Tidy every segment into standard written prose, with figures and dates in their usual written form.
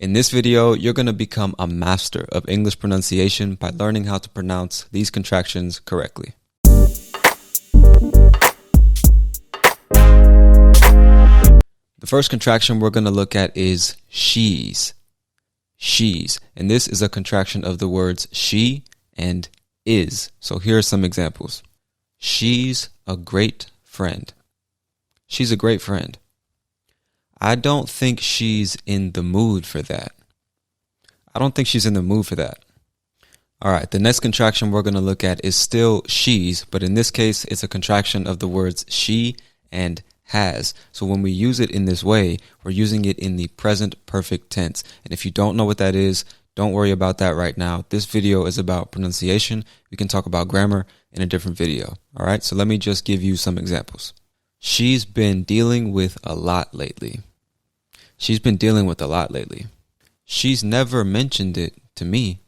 In this video, you're going to become a master of English pronunciation by learning how to pronounce these contractions correctly. The first contraction we're going to look at is she's. She's. And this is a contraction of the words she and is. So here are some examples. She's a great friend. She's a great friend. I don't think she's in the mood for that. I don't think she's in the mood for that. All right, the next contraction we're going to look at is still she's, but in this case, it's a contraction of the words she and has. So when we use it in this way, we're using it in the present perfect tense. And if you don't know what that is, don't worry about that right now. This video is about pronunciation. We can talk about grammar in a different video. All right, so let me just give you some examples. She's been dealing with a lot lately. She's been dealing with a lot lately. She's never mentioned it to me.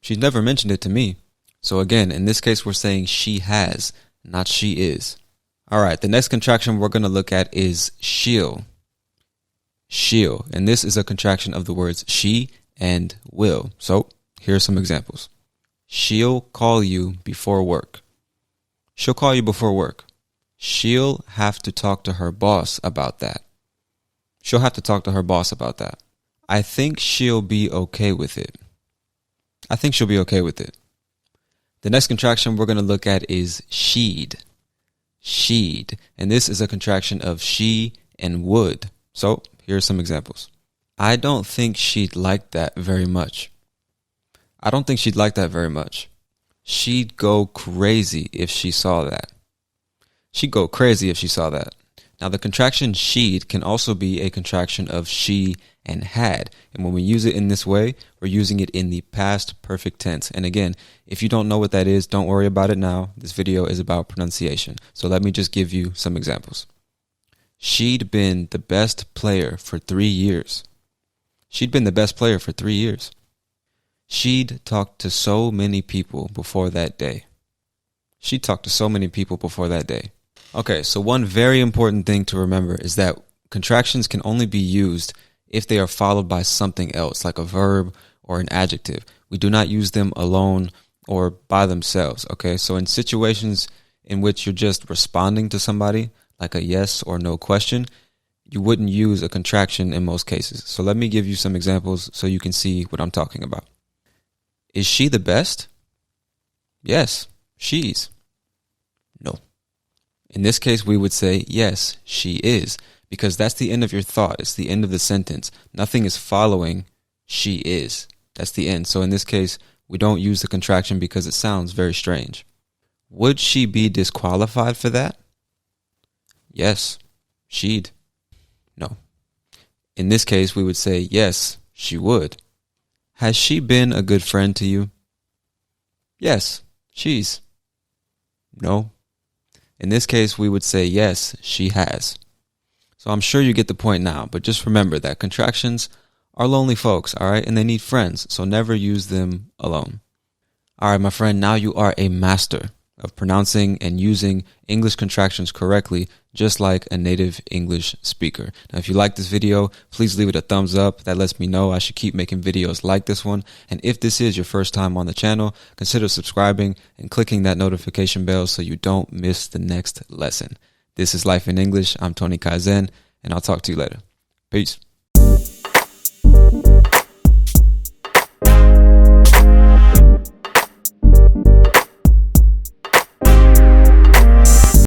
She's never mentioned it to me. So again, in this case, we're saying she has, not she is. All right, the next contraction we're going to look at is she'll. She'll. And this is a contraction of the words she and will. So here are some examples. She'll call you before work. She'll call you before work. She'll have to talk to her boss about that. She'll have to talk to her boss about that. I think she'll be okay with it. I think she'll be okay with it. The next contraction we're going to look at is she'd. She'd. And this is a contraction of she and would. So here are some examples. I don't think she'd like that very much. I don't think she'd like that very much. She'd go crazy if she saw that. She'd go crazy if she saw that. Now, the contraction she'd can also be a contraction of she and had. And when we use it in this way, we're using it in the past perfect tense. And again, if you don't know what that is, don't worry about it now. This video is about pronunciation. So let me just give you some examples. She'd been the best player for 3 years. She'd been the best player for 3 years. She'd talked to so many people before that day. She talked to so many people before that day. Okay, so one very important thing to remember is that contractions can only be used if they are followed by something else, like a verb or an adjective. We do not use them alone or by themselves, okay? So in situations in which you're just responding to somebody, like a yes or no question, you wouldn't use a contraction in most cases. So let me give you some examples so you can see what I'm talking about. Is she the best? Yes, she's. No. In this case, we would say, yes, she is, because that's the end of your thought. It's the end of the sentence. Nothing is following she is. That's the end. So in this case, we don't use the contraction because it sounds very strange. Would she be disqualified for that? Yes, she'd. No. In this case, we would say, yes, she would. Has she been a good friend to you? Yes, she's. No. In this case, we would say, yes, she has. So I'm sure you get the point now, but just remember that contractions are lonely folks, all right? And they need friends, so never use them alone. All right, my friend, now you are a master of pronouncing and using English contractions correctly, just like a native English speaker. Now, if you like this video, please leave it a thumbs up. That lets me know I should keep making videos like this one. And if this is your first time on the channel, consider subscribing and clicking that notification bell so you don't miss the next lesson. This is Life in English. I'm Tony Kaizen, and I'll talk to you later. Peace.